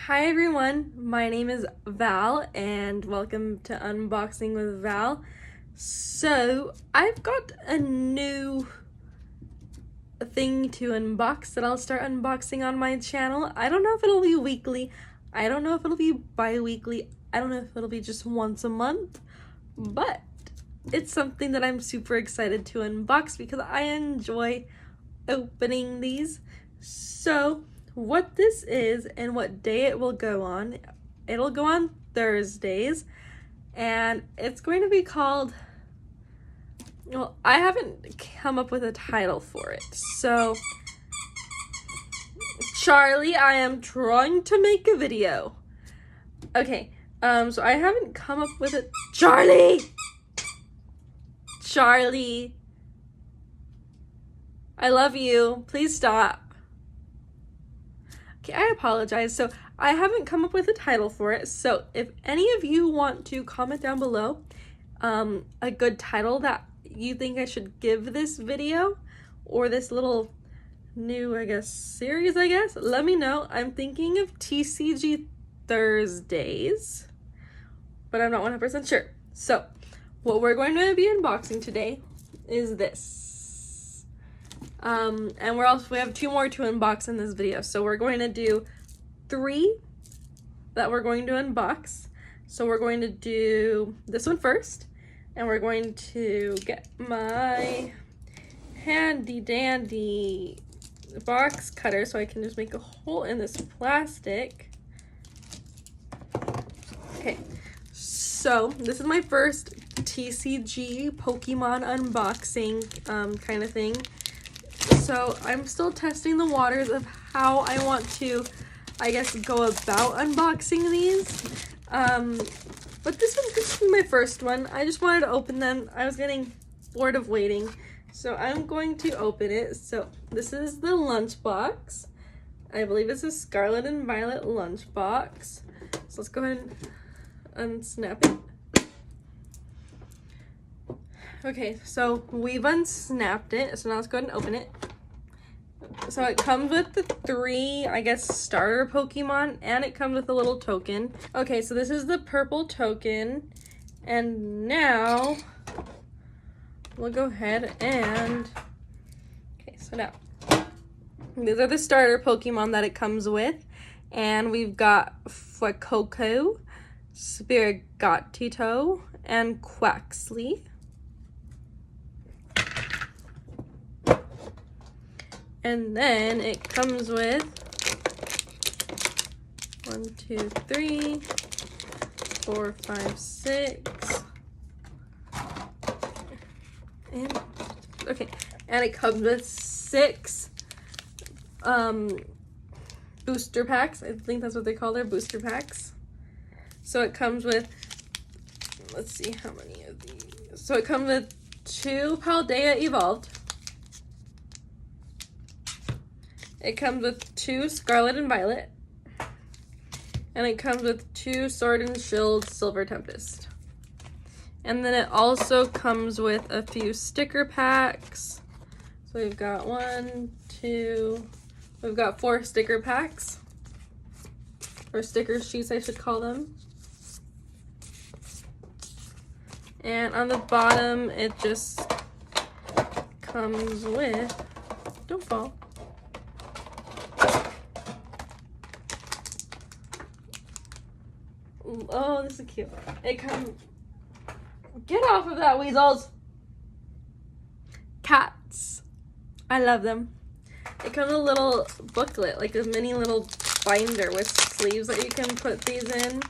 Hi everyone, my name is Val and welcome to Unboxing with Val. So I've got a new thing to unbox that I'll start unboxing on my channel. I don't know if it'll be weekly, I don't know if it'll be bi-weekly, I don't know if it'll be just once a month, but it's something that I'm super excited to unbox because I enjoy opening these. So what this is and what day it will go on, it'll go on Thursdays, and it's going to be called, well, I haven't come up with a title for it. So Charlie, I am trying to make a video. Okay, so I haven't come up with it. Charlie, I love you. Please stop. Okay, I apologize. So I haven't come up with a title for it. So if any of you want to comment down below a good title that you think I should give this video or this little new, series, let me know. I'm thinking of TCG Thursdays, but I'm not 100% sure. So what we're going to be unboxing today is this. And we have two more to unbox in this video. So we're going to do 3 that we're going to unbox. So we're going to do this one first, and we're going to get my handy dandy box cutter so I can just make a hole in this plastic. Okay, so this is my first TCG Pokemon unboxing kind of thing. So I'm still testing the waters of how I want to, go about unboxing these. But this is my first one. I just wanted to open them. I was getting bored of waiting, so I'm going to open it. So this is the Lunchbox. I believe it's a Scarlet and Violet Lunchbox. So let's go ahead and unsnap it. Okay, so we've unsnapped it, so now let's go ahead and open it. So it comes with the 3, starter Pokemon, and it comes with a little token. Okay, so this is the purple token, and now we'll go ahead and, so now, these are the starter Pokemon that it comes with, and we've got Fuecoco, Spirigatito, and Quaxly. And then it comes with 1, 2, 3, 4, 5, 6. And it comes with 6 booster packs. I think that's what they call their booster packs. So it comes with, let's see how many of these. So it comes with 2 Paldea Evolved. It comes with 2 Scarlet and Violet. And it comes with 2 Sword and Shield Silver Tempest. And then it also comes with a few sticker packs. So we've got 4 sticker packs. Or sticker sheets, I should call them. And on the bottom, it just comes with, don't fall. Oh, this is cute. It comes, get off of that, weasels. Cats. I love them. It comes with a little booklet, like a mini little binder with sleeves that you can put these in.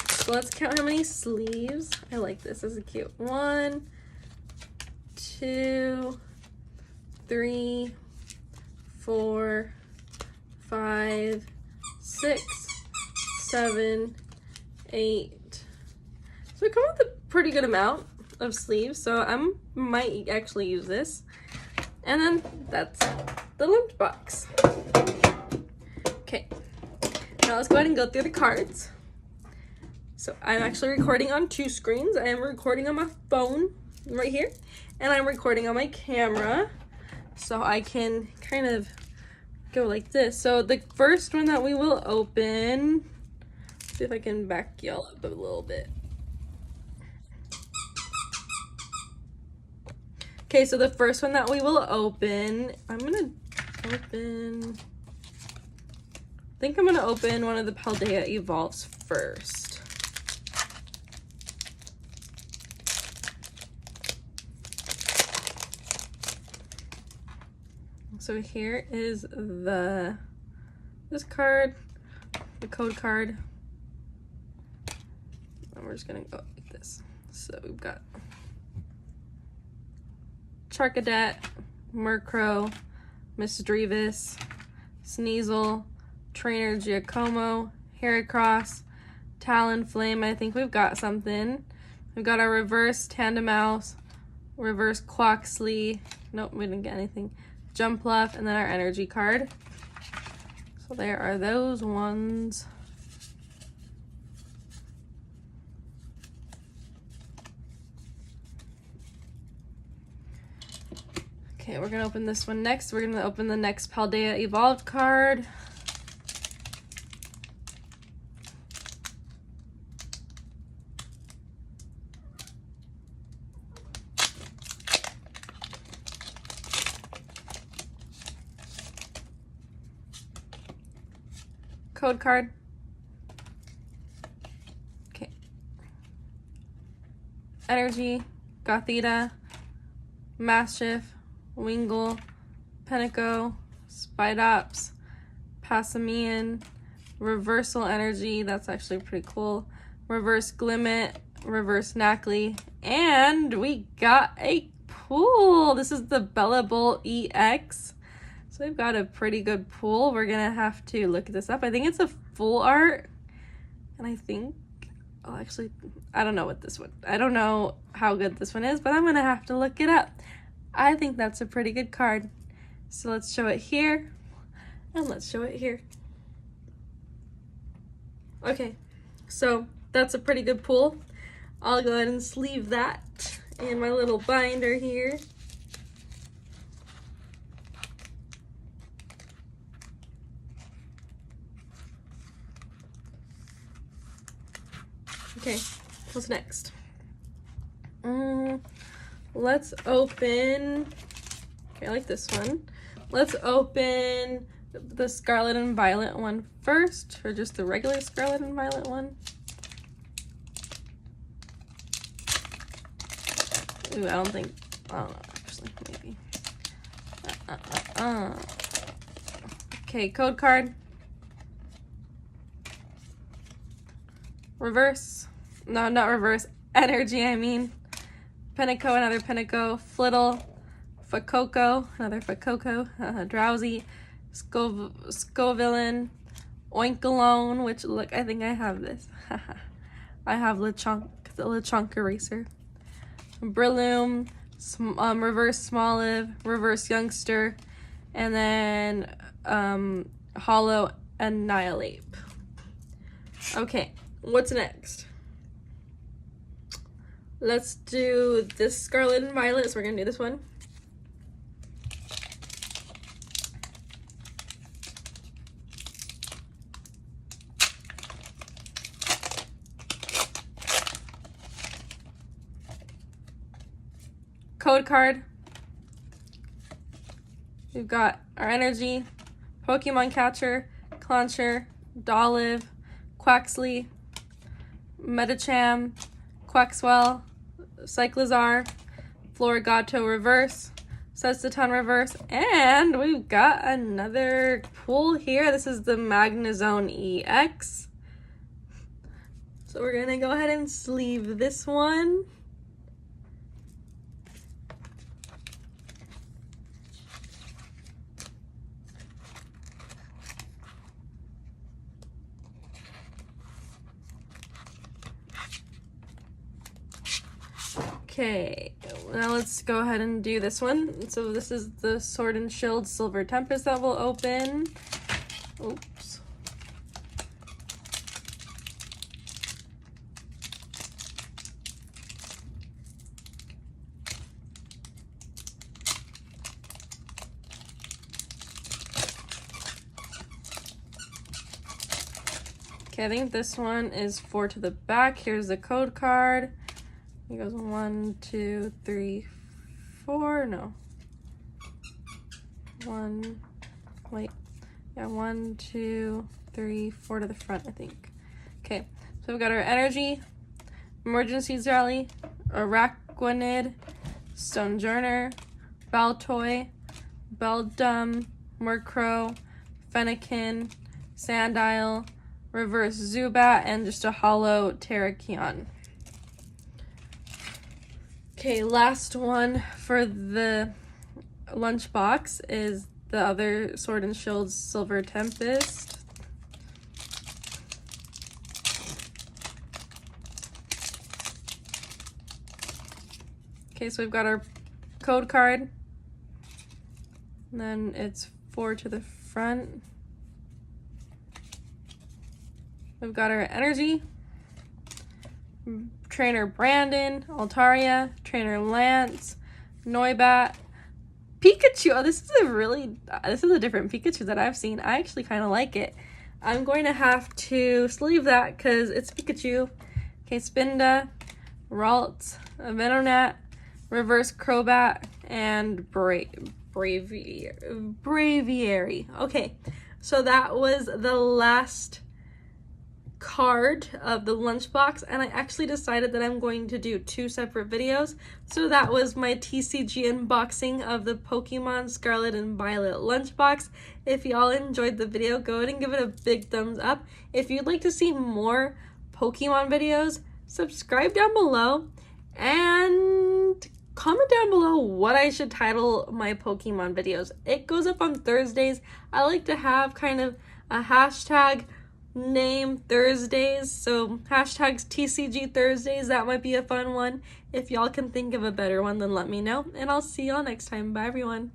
So let's count how many sleeves. I like this. This is cute. 1, 2, 3, 4, 5, 6, 7, 8. So it comes with a pretty good amount of sleeves, so I might actually use this. And then that's the Lunchbox. Okay, now let's go ahead and go through the cards. So I'm actually recording on 2 screens. I am recording on my phone right here, and I'm recording on my camera, so I can kind of go like this. So the first one that we will open See if I can back y'all up a little bit. Okay, so the first one that we will open, I think I'm gonna open one of the Paldea Evolves first. So here is this card, the code card. And we're just gonna go like this. So we've got Charcadet, Murkrow, Misdreavus, Sneasel, Trainer Giacomo, Heracross, Talonflame. I think we've got something. We've got our reverse Tandemaus, reverse Quaxly. Nope, we didn't get anything. Jumpluff, and then our energy card. So there are those ones. Okay, we're gonna open this one next. We're gonna open the next Paldea Evolved card. Code card. Okay. Energy, Gothita, Mastiff, Wingull, Penico, Spidops, Passimian, Reversal Energy, that's actually pretty cool, Reverse Glimmet, Reverse Knackley, and we got a pool. This is the Bellabolt EX. So we've got a pretty good pool. We're gonna have to look this up. I think it's a full art, and I think, oh, actually, I don't know how good this one is, but I'm gonna have to look it up. I think that's a pretty good card. So let's show it here, and let's show it here. Okay, so that's a pretty good pool. I'll go ahead and sleeve that in my little binder here. Okay, what's next? Let's open, okay, I like this one. Let's open the Scarlet and Violet one first, or just the regular Scarlet and Violet one. Ooh, I don't know, actually, maybe. Okay, code card. Reverse, no, not reverse, energy, I mean. Penico, another Penico, Flittle, Fuecoco, another Fuecoco, Drowsy, Scovillain, Oinkalone, which, look, I think I have this. I have Lechonk, the Lechonk eraser. Breloom, reverse Smoliv, reverse Youngster, and then Hollow Annihilate. Okay, what's next? Let's do this Scarlet and Violet, so we're gonna do this one. Code card. We've got our energy, Pokemon Catcher, Clauncher, Dolliv, Quaxly, Medicham, Quaxwell, Cyclizar, Florigato reverse, Seston reverse, and we've got another pool here. This is the Magnezone EX. So we're gonna go ahead and sleeve this one. Okay, now let's go ahead and do this one. So this is the Sword and Shield Silver Tempest that will open. Oops. Okay, I think this one is 4 to the back. Here's the code card. It goes 1, 2, 3, 4. No. 1, 2, 3, 4 to the front, I think. Okay, so we've got our Energy, Emergency Rally, Araquanid, Stonejourner, Baltoy, Beldum, Murkrow, Fennekin, Sandile, Reverse Zubat, and just a holo Terrakion. Okay, last one for the lunchbox is the other Sword and Shield Silver Tempest. Okay, so we've got our code card. And then it's 4 to the front. We've got our Energy, Trainer Brandon, Altaria, Trainer Lance, Noibat, Pikachu. Oh, this is a different Pikachu that I've seen. I actually kind of like it. I'm going to have to sleeve that because it's Pikachu. Okay, Spinda, Ralts, Venonat, Reverse Crobat, and Braviary. Okay, so that was the last card of the lunchbox, and I actually decided that I'm going to do 2 separate videos. So that was my TCG unboxing of the Pokemon Scarlet and Violet lunchbox. If y'all enjoyed the video, go ahead and give it a big thumbs up. If you'd like to see more Pokemon videos, subscribe down below and comment down below what I should title my Pokemon videos. It goes up on Thursdays. I like to have kind of a hashtag name Thursdays, so hashtags TCG Thursdays. That might be a fun one. If y'all can think of a better one, then let me know, and I'll see y'all next time. Bye everyone.